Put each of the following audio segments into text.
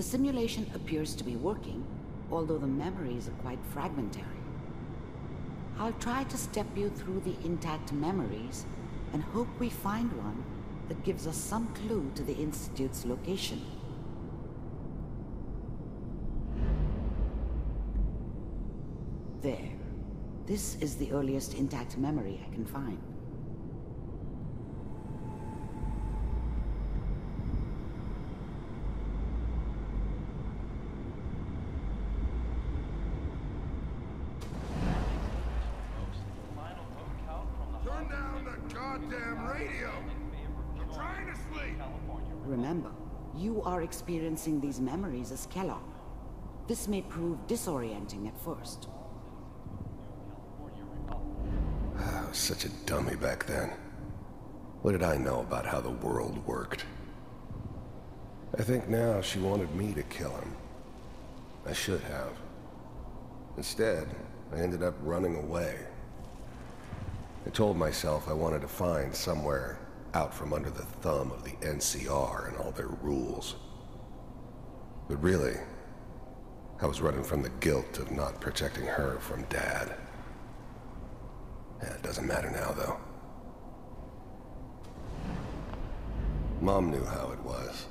simulation appears to be working, although the memories are quite fragmentary. I'll try to step you through the intact memories and hope we find one that gives us some clue to the Institute's location. There. This is the earliest intact memory I can find. Turn down the goddamn radio! I'm trying to sleep! Remember, you are experiencing these memories as Kellogg. This may prove disorienting at first. I was such a dummy back then. What did I know about how the world worked? I think now she wanted me to kill him. I should have. Instead, I ended up running away. I told myself I wanted to find somewhere out from under the thumb of the NCR and all their rules. But really, I was running from the guilt of not protecting her from Dad. Yeah, it doesn't matter now, though. Mom knew how it was.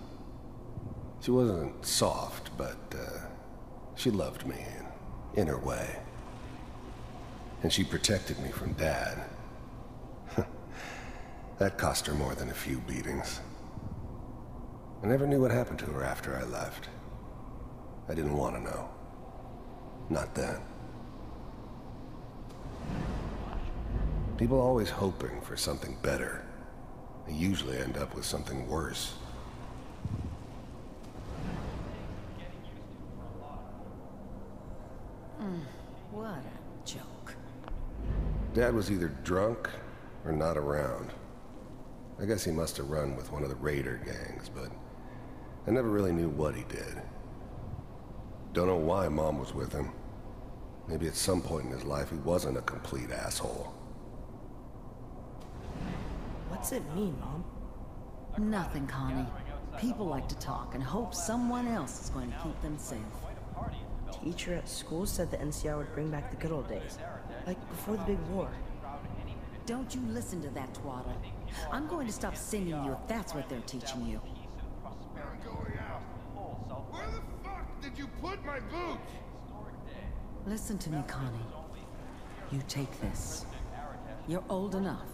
She wasn't soft, but she loved me in her way. And she protected me from Dad. That cost her more than a few beatings. I never knew what happened to her after I left. I didn't want to know. Not then. People are always hoping for something better. They usually end up with something worse. What a joke. Dad was either drunk or not around. I guess he must have run with one of the raider gangs, but I never really knew what he did. Don't know why Mom was with him. Maybe at some point in his life he wasn't a complete asshole. What's it mean, Mom? Nothing, Connie. People like to talk and hope someone else is going to keep them safe. Teacher at school said the NCR would bring back the good old days. Like before the big war. Don't you listen to that twaddle. I'm going to stop singing you if that's what they're teaching you. I'm going out. Where the fuck did you put my boots? Listen to me, Connie. You take this. You're old enough.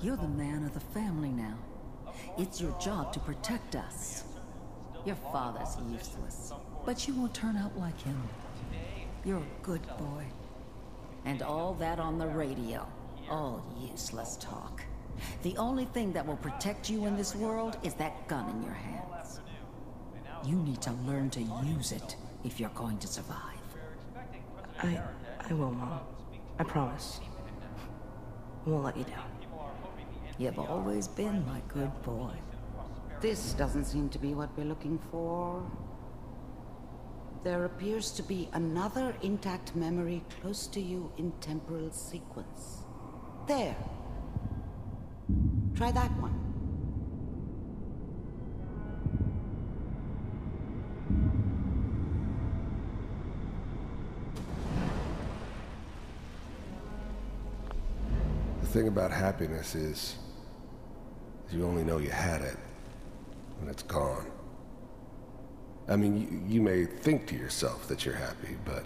You're the man of the family now. It's your job to protect us. Your father's useless, but you won't turn out like him. You're a good boy. And all that on the radio, all useless talk. The only thing that will protect you in this world is that gun in your hands. You need to learn to use it if you're going to survive. I will, Mom. I promise. I won't let you down. You've always been my good boy. This doesn't seem to be what we're looking for. There appears to be another intact memory close to you in temporal sequence. There. Try that one. The thing about happiness is you only know you had it when it's gone. I mean, you may think to yourself that you're happy, but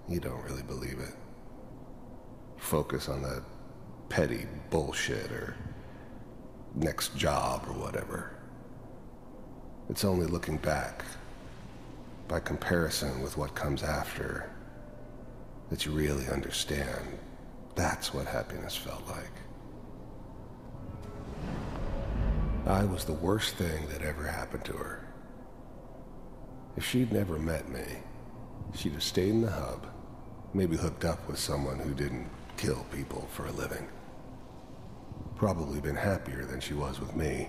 you don't really believe it. You focus on that petty bullshit or next job or whatever. It's only looking back, by comparison with what comes after, that you really understand. That's what happiness felt like. I was the worst thing that ever happened to her. If she'd never met me, she'd have stayed in the hub, maybe hooked up with someone who didn't kill people for a living. Probably been happier than she was with me.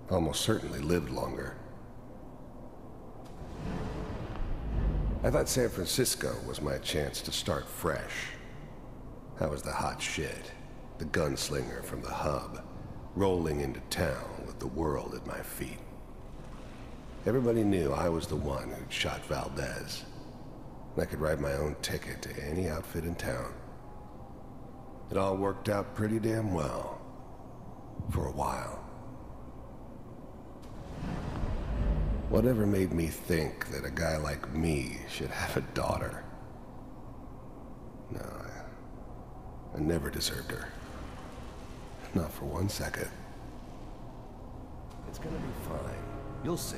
Almost certainly lived longer. I thought San Francisco was my chance to start fresh. I was the hot shit, the gunslinger from the hub, rolling into town with the world at my feet. Everybody knew I was the one who'd shot Valdez. I could write my own ticket to any outfit in town. It all worked out pretty damn well. For a while. Whatever made me think that a guy like me should have a daughter? No, I never deserved her. Not for 1 second. It's gonna be fine. You'll see.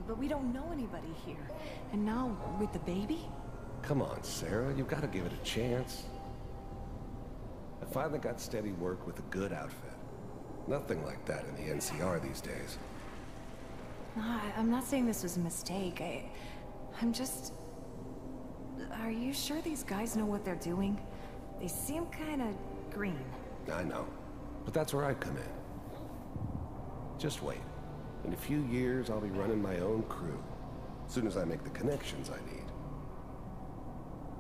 But we don't know anybody here. And now, with the baby? Come on, Sarah. You've got to give it a chance. I finally got steady work with a good outfit. Nothing like that in the NCR these days. No, I'm not saying this was a mistake. I'm just... Are you sure these guys know what they're doing? They seem kind of green. I know. But that's where I come in. Just wait. In a few years, I'll be running my own crew. As soon as I make the connections I need.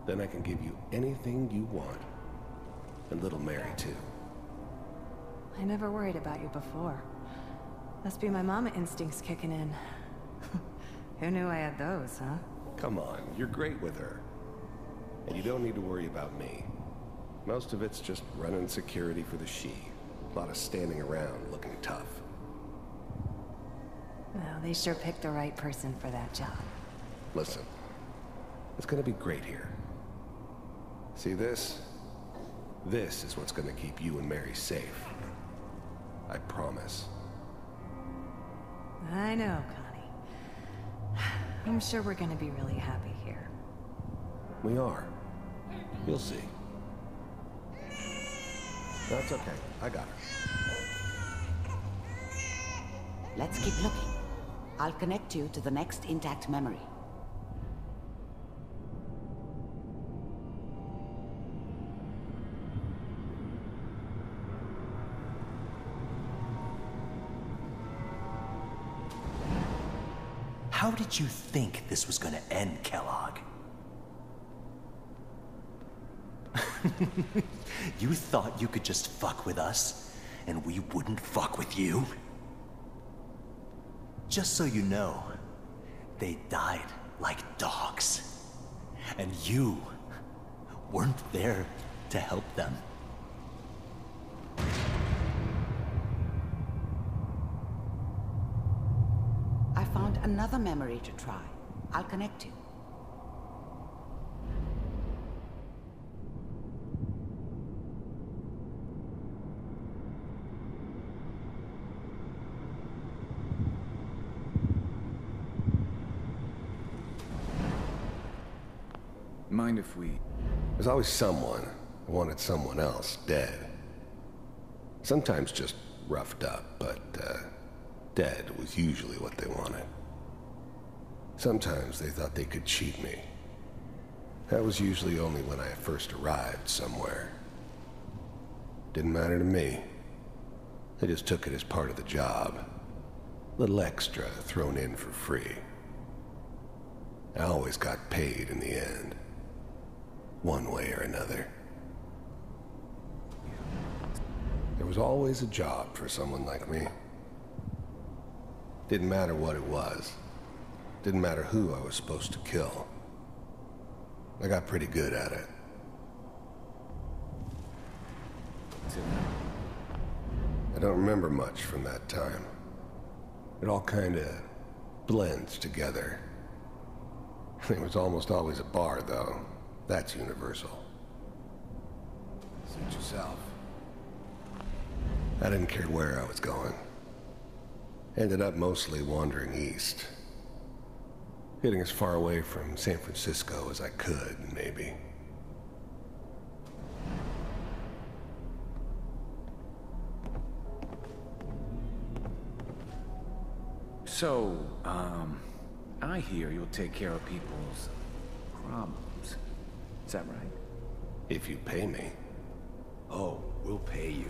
Then I can give you anything you want. And little Mary, too. I never worried about you before. Must be my mama instincts kicking in. Who knew I had those, huh? Come on, you're great with her. And you don't need to worry about me. Most of it's just running security for the she. A lot of standing around looking tough. Well, they sure picked the right person for that job. Listen, it's gonna be great here. See this? This is what's gonna keep you and Mary safe. I promise. I know, Connie. I'm sure we're gonna be really happy here. We are. You'll see. That's okay. I got her. Let's keep looking. I'll connect you to the next intact memory. How did you think this was gonna end, Kellogg? You thought you could just fuck with us, and we wouldn't fuck with you? Just so you know, they died like dogs. And you weren't there to help them. I found another memory to try. I'll connect you. Mind if we... There's always someone who wanted someone else dead. Sometimes just roughed up, but dead was usually what they wanted. Sometimes they thought they could cheat me. That was usually only when I first arrived somewhere. Didn't matter to me. They just took it as part of the job. Little extra thrown in for free. I always got paid in the end. One way or another. There was always a job for someone like me. Didn't matter what it was. Didn't matter who I was supposed to kill. I got pretty good at it. I don't remember much from that time. It all kinda blends together. There was almost always a bar, though. That's universal. Suit yourself. I didn't care where I was going. Ended up mostly wandering east. Getting as far away from San Francisco as I could, maybe. So, I hear you'll take care of people's problems. Is that right? If you pay me. Oh, we'll pay you.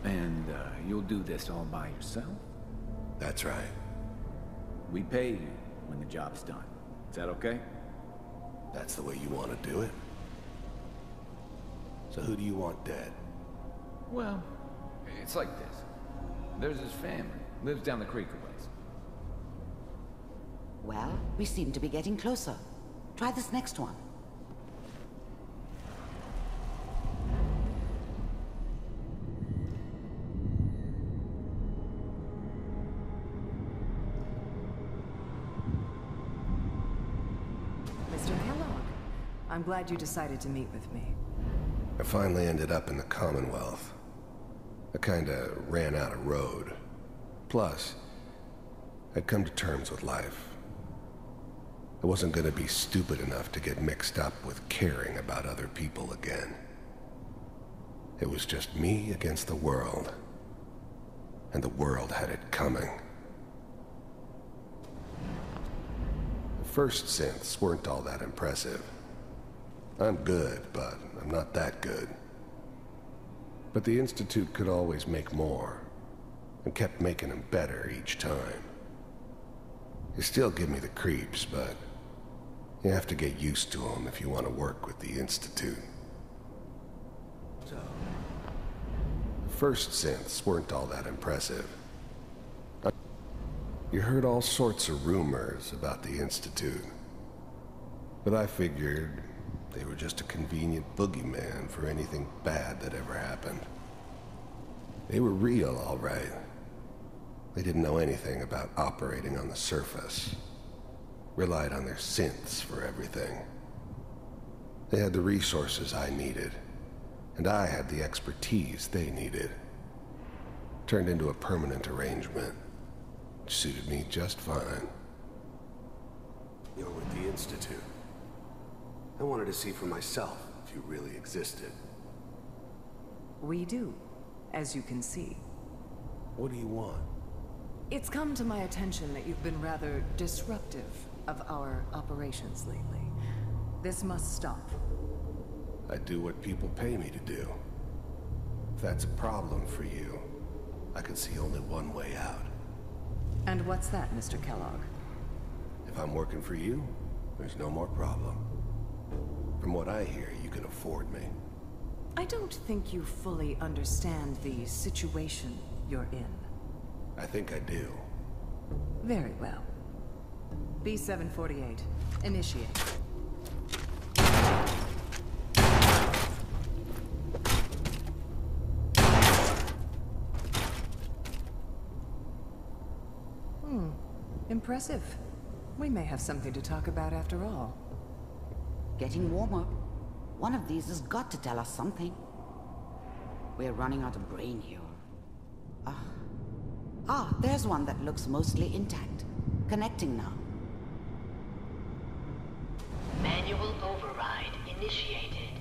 And, you'll do this all by yourself? That's right. We pay you when the job's done. Is that okay? That's the way you want to do it? So who do you want dead? Well, it's like this. There's his family. Lives down the creek a ways. Well, we seem to be getting closer. Try this next one. Mr. Kellogg, I'm glad you decided to meet with me. I finally ended up in the Commonwealth. I kinda ran out of road. Plus, I'd come to terms with life. I wasn't gonna be stupid enough to get mixed up with caring about other people again. It was just me against the world. And the world had it coming. The first synths weren't all that impressive. I'm good, but I'm not that good. But the Institute could always make more, and kept making them better each time. They still give me the creeps, but you have to get used to them if you want to work with the Institute. So, the first synths weren't all that impressive. You heard all sorts of rumors about the Institute, but I figured they were just a convenient boogeyman for anything bad that ever happened. They were real, all right. They didn't know anything about operating on the surface. Relied on their synths for everything. They had the resources I needed, and I had the expertise they needed. Turned into a permanent arrangement, which suited me just fine. You're with the Institute. I wanted to see for myself if you really existed. We do, as you can see. What do you want? It's come to my attention that you've been rather disruptive of our operations lately. This must stop. I do what people pay me to do. If that's a problem for you, I can see only one way out. And what's that, Mr. Kellogg? If I'm working for you, there's no more problem. From what I hear, you can afford me. I don't think you fully understand the situation you're in. I think I do. Very well. B-748, initiate. Impressive. We may have something to talk about after all. Getting warmer. One of these has got to tell us something. We're running out of brain here. There's one that looks mostly intact. Connecting now. Manual override initiated.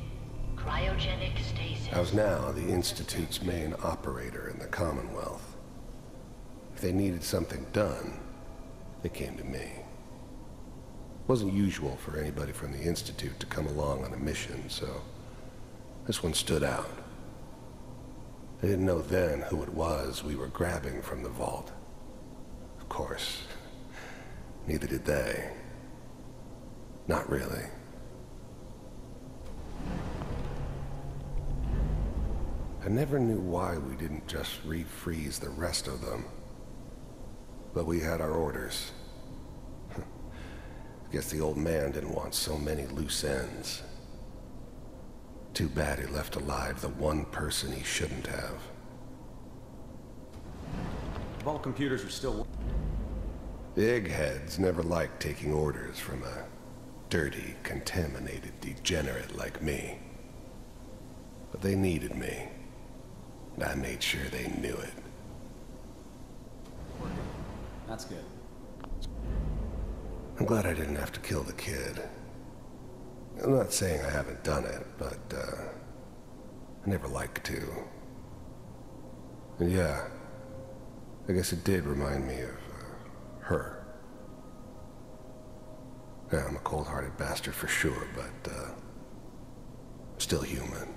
Cryogenic stasis. I was now the Institute's main operator in the Commonwealth. If they needed something done, they came to me. It wasn't usual for anybody from the Institute to come along on a mission, so this one stood out. I didn't know then who it was we were grabbing from the vault. Of course, neither did they. Not really. I never knew why we didn't just refreeze the rest of them. But we had our orders. Guess the old man didn't want so many loose ends. Too bad he left alive the one person he shouldn't have. Vault computers are still... The eggheads never liked taking orders from a dirty, contaminated degenerate like me. But they needed me, and I made sure they knew it. That's good. I'm glad I didn't have to kill the kid. I'm not saying I haven't done it, but, I never liked to. And yeah, I guess it did remind me of, her. Yeah, I'm a cold-hearted bastard for sure, but, still human.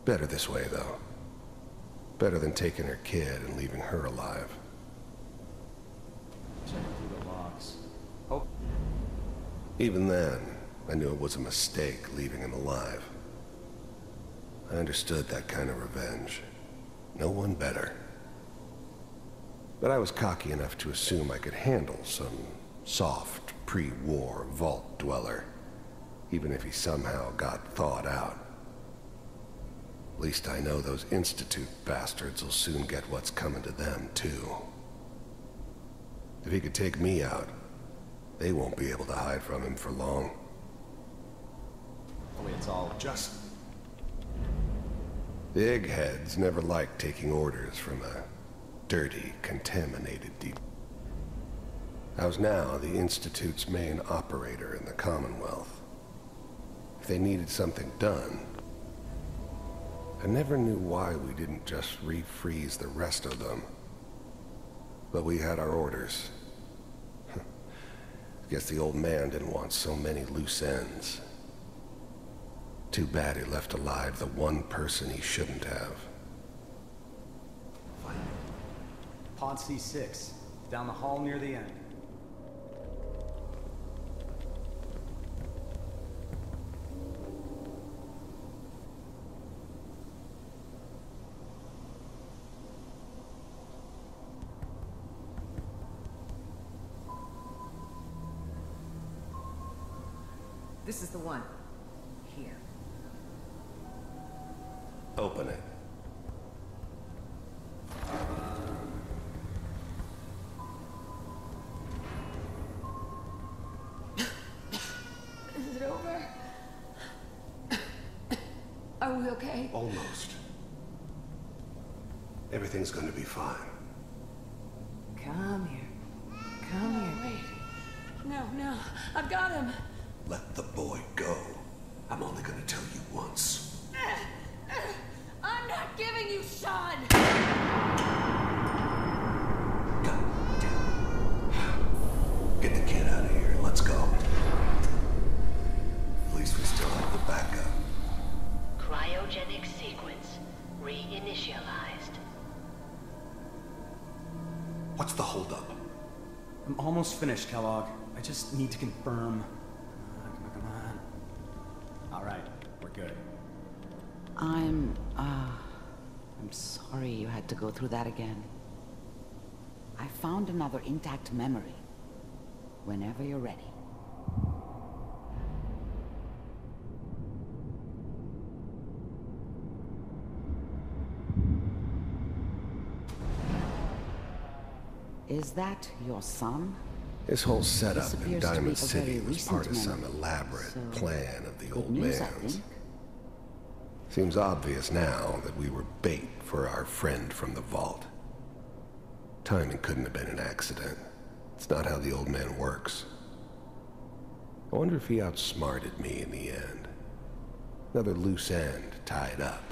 Better this way, though. Better than taking her kid and leaving her alive. Checking through the logs. Oh. Even then, I knew it was a mistake leaving him alive. I understood that kind of revenge. No one better. But I was cocky enough to assume I could handle some Soft, pre-war vault dweller. Even if he somehow got thawed out. At least I know those Institute bastards will soon get what's coming to them, too. If he could take me out, they won't be able to hide from him for long. Hopefully it's all Just... The eggheads never liked taking orders from a dirty, contaminated deep. I was now the Institute's main operator in the Commonwealth. If they needed something done, I never knew why we didn't just refreeze the rest of them. But we had our orders. Guess the old man didn't want so many loose ends. Too bad he left alive the one person he shouldn't have. Pod C6, down the hall near the end. This is the one. Here. Open it. Is it over? Are we okay? Almost. Everything's going to be fine. Come here. Come here. Wait. No. I've got him. Let the boy go. I'm only going to tell you once. I'm not giving you Sean! God damn. Get the kid out of here. Let's go. At least we still have the backup. Cryogenic sequence reinitialized. What's the holdup? I'm almost finished, Kellogg. I just need to confirm. Come on. All right, we're good. I'm sorry you had to go through that again. I found another intact memory. Whenever you're ready. Is that your son? This whole setup This in appears to be Diamond a City very was recent part of some memory, elaborate so plan of the good old news, I man's. think. Seems obvious now that we were bait for our friend from the vault. Timing couldn't have been an accident. It's not how the old man works. I wonder if he outsmarted me in the end. Another loose end tied up.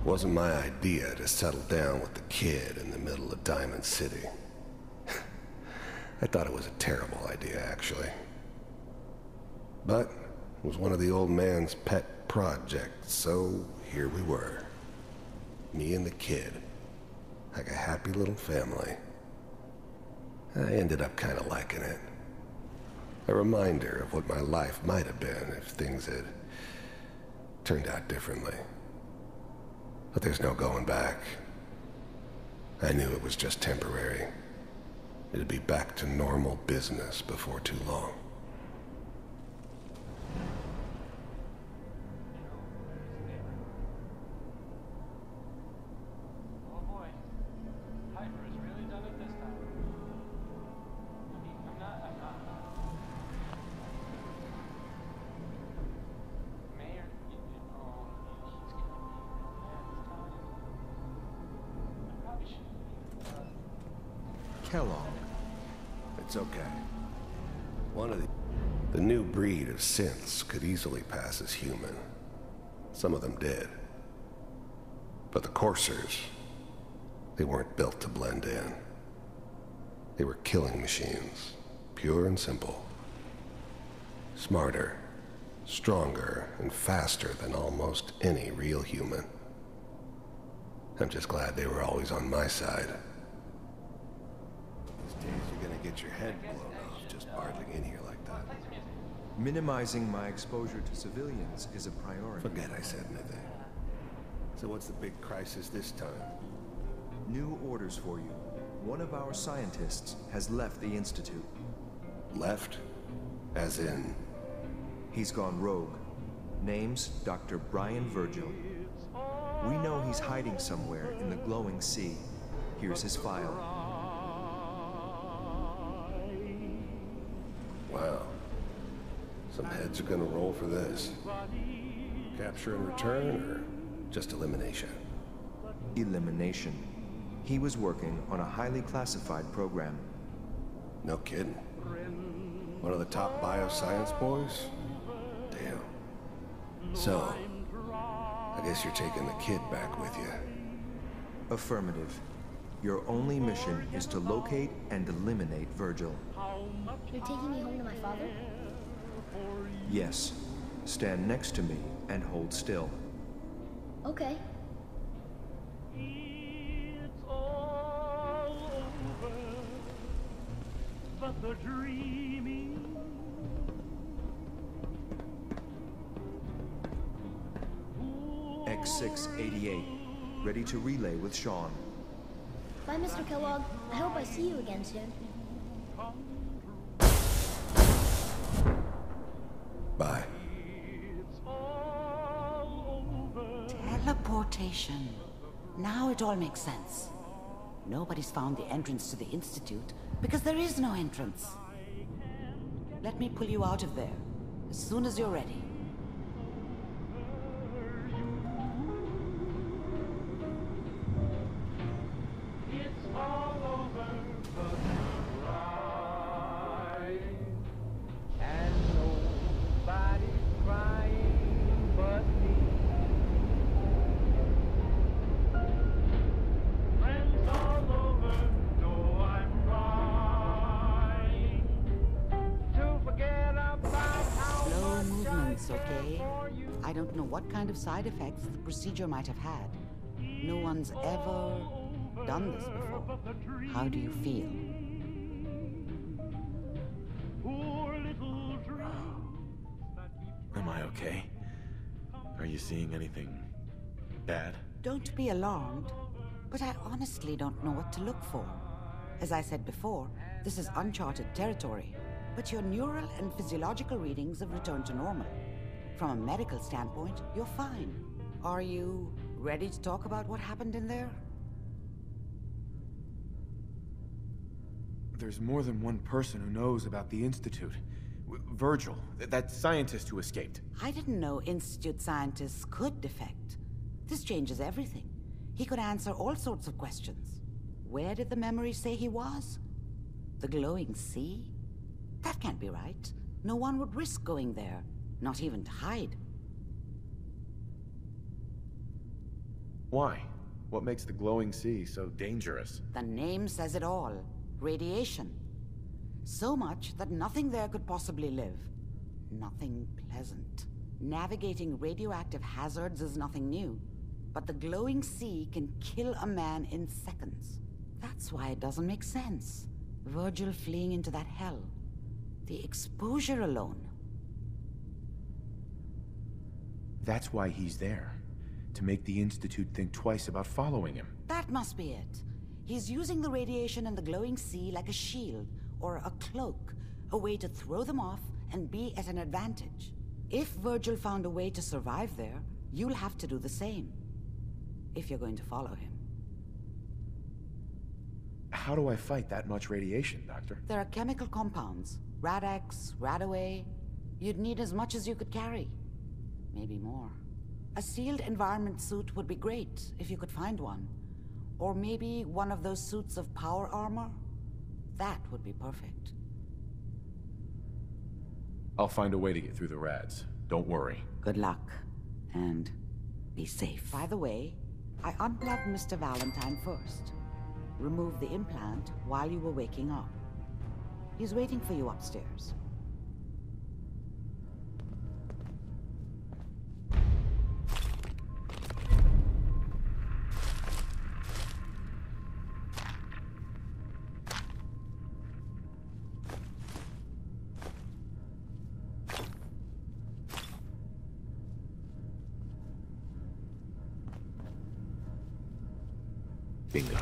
Wasn't my idea to settle down with the kid in the middle of Diamond City. I thought it was a terrible idea, actually. But it was one of the old man's pet projects, so here we were. Me and the kid. Like a happy little family. I ended up kind of liking it. A reminder of what my life might have been if things had turned out differently. But there's no going back. I knew it was just temporary. It'd be back to normal business before too long. Oh boy. Hyper has really done it this time. I mean, I'm not. Mayor, he's gonna be mad this time. I probably shouldn't. Kellogg. It's okay. One of the new breed of synths could easily pass as human. Some of them did. But the coursers, they weren't built to blend in. They were killing machines, pure and simple. Smarter, stronger, and faster than almost any real human. I'm just glad they were always on my side. These days you're gonna get your head blown off just barging in here like that. Minimizing my exposure to civilians is a priority. Forget I said anything. So what's the big crisis this time? New orders for you. One of our scientists has left the Institute. Left? As in? He's gone rogue. Name's Dr. Brian Virgil. We know he's hiding somewhere in the glowing sea. Here's his file. Wow. Some heads are gonna roll for this. Capture and return, or just elimination? Elimination. He was working on a highly classified program. No kidding. One of the top bioscience boys? Damn. So, I guess you're taking the kid back with you. Affirmative. Your only mission is to locate and eliminate Virgil. You're taking me home to my father? Yes. Stand next to me and hold still. Okay. It's all over, but the dreaming. X688. Ready to relay with Sean. Bye, Mr. Kellogg. I hope I see you again soon. Bye. Teleportation. Now it all makes sense. Nobody's found the entrance to the Institute because there is no entrance. Let me pull you out of there as soon as you're ready. Okay? I don't know what kind of side effects the procedure might have had. No one's ever done this before. How do you feel? Am I okay? Are you seeing anything bad? Don't be alarmed, but I honestly don't know what to look for. As I said before, this is uncharted territory, but your neural and physiological readings have returned to normal. From a medical standpoint, you're fine. Are you ready to talk about what happened in there? There's more than one person who knows about the Institute. Virgil, that scientist who escaped. I didn't know Institute scientists could defect. This changes everything. He could answer all sorts of questions. Where did the memory say he was? The glowing sea? That can't be right. No one would risk going there. Not even to hide. Why? What makes the glowing sea so dangerous? The name says it all. Radiation. So much that nothing there could possibly live. Nothing pleasant. Navigating radioactive hazards is nothing new. But the glowing sea can kill a man in seconds. That's why it doesn't make sense. Virgil fleeing into that hell. The exposure alone. That's why he's there. To make the Institute think twice about following him. That must be it. He's using the radiation in the glowing sea like a shield, or a cloak, a way to throw them off and be at an advantage. If Virgil found a way to survive there, you'll have to do the same. If you're going to follow him. How do I fight that much radiation, Doctor? There are chemical compounds. Rad-X, Radaway. You'd need as much as you could carry. Maybe more. A sealed environment suit would be great, if you could find one. Or maybe one of those suits of power armor? That would be perfect. I'll find a way to get through the rads. Don't worry. Good luck. And be safe. By the way, I unplugged Mr. Valentine first. Removed the implant while you were waking up. He's waiting for you upstairs. Bingo.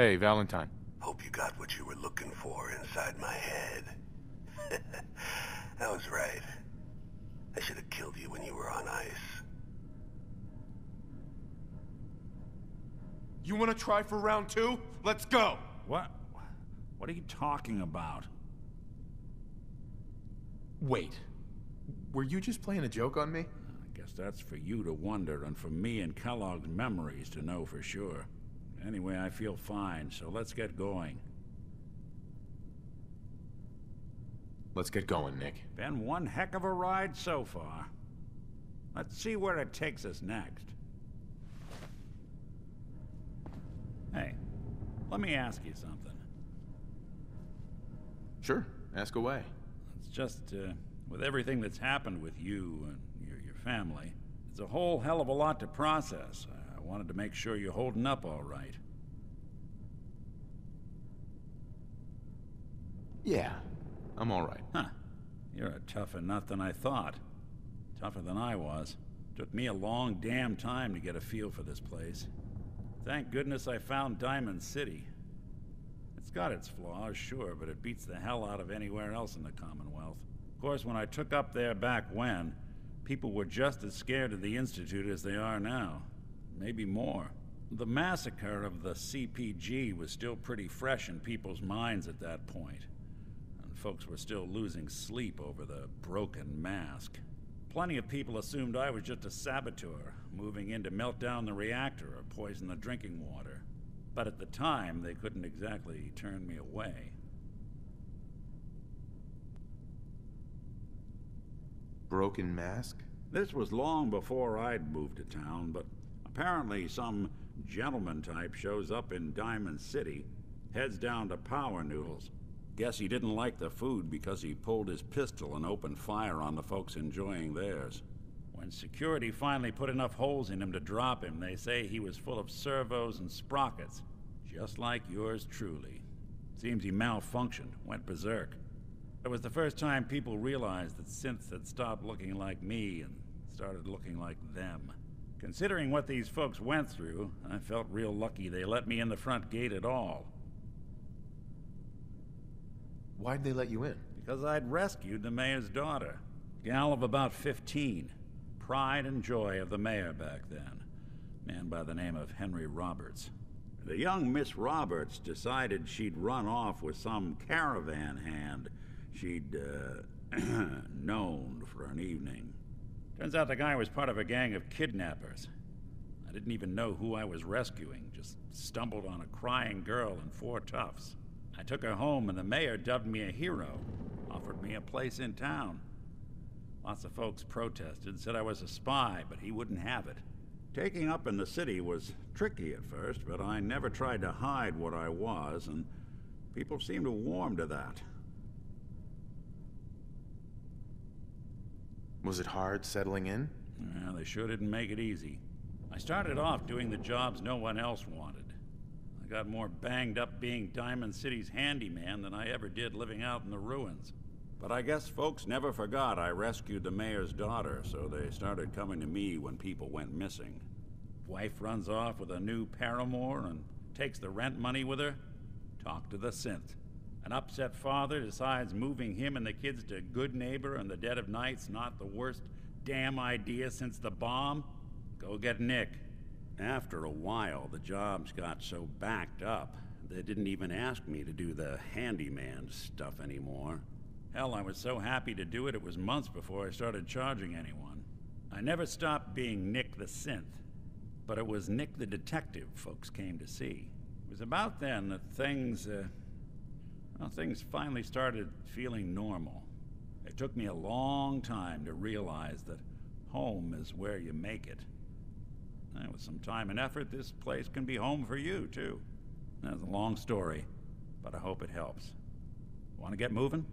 Hey, Valentine. Hope you got what you were looking for inside my head. I was right. I should have killed you when you were on ice. You want to try for round 2? Let's go! What? What are you talking about? Wait. Were you just playing a joke on me? I guess that's for you to wonder, and for me and Kellogg's memories to know for sure. Anyway, I feel fine, so let's get going. Let's get going, Nick. Been one heck of a ride so far. Let's see where it takes us next. Hey, let me ask you something. Sure, ask away. It's just, with everything that's happened with you and your family, it's a whole hell of a lot to process. I wanted to make sure you're holding up all right. Yeah, I'm all right. Huh. You're a tougher nut than I thought. Tougher than I was. Took me a long damn time to get a feel for this place. Thank goodness I found Diamond City. It's got its flaws, sure, but it beats the hell out of anywhere else in the Commonwealth. Of course, when I took up there back when, people were just as scared of the Institute as they are now. Maybe more. The massacre of the CPG was still pretty fresh in people's minds at that point. And folks were still losing sleep over the broken mask. Plenty of people assumed I was just a saboteur, moving in to melt down the reactor or poison the drinking water. But at the time, they couldn't exactly turn me away. Broken mask? This was long before I'd moved to town, but apparently some gentleman type shows up in Diamond City, heads down to Power Noodles. Guess he didn't like the food because he pulled his pistol and opened fire on the folks enjoying theirs. When security finally put enough holes in him to drop him, they say he was full of servos and sprockets, just like yours truly. Seems he malfunctioned, went berserk. It was the first time people realized that synths had stopped looking like me and started looking like them. Considering what these folks went through, I felt real lucky they let me in the front gate at all. Why'd they let you in? Because I'd rescued the mayor's daughter. Gal of about 15. Pride and joy of the mayor back then. Man by the name of Henry Roberts. The young Miss Roberts decided she'd run off with some caravan hand she'd, known for an evening. Turns out the guy was part of a gang of kidnappers. I didn't even know who I was rescuing, just stumbled on a crying girl and 4 toughs. I took her home and the mayor dubbed me a hero, offered me a place in town. Lots of folks protested, said I was a spy, but he wouldn't have it. Taking up in the city was tricky at first, but I never tried to hide what I was, and people seemed to warm to that. Was it hard settling in? Yeah, they sure didn't make it easy. I started off doing the jobs no one else wanted. I got more banged up being Diamond City's handyman than I ever did living out in the ruins. But I guess folks never forgot I rescued the mayor's daughter, so they started coming to me when people went missing. Wife runs off with a new paramour and takes the rent money with her. Talk to the synth. An upset father decides moving him and the kids to Good Neighbor in the dead of night's not the worst damn idea since the bomb. Go get Nick. After a while, the jobs got so backed up, they didn't even ask me to do the handyman stuff anymore. Hell, I was so happy to do it, it was months before I started charging anyone. I never stopped being Nick the Synth, but it was Nick the Detective folks came to see. It was about then that things finally started feeling normal. It took me a long time to realize that home is where you make it. And with some time and effort, this place can be home for you, too. That's a long story, but I hope it helps. Want to get moving?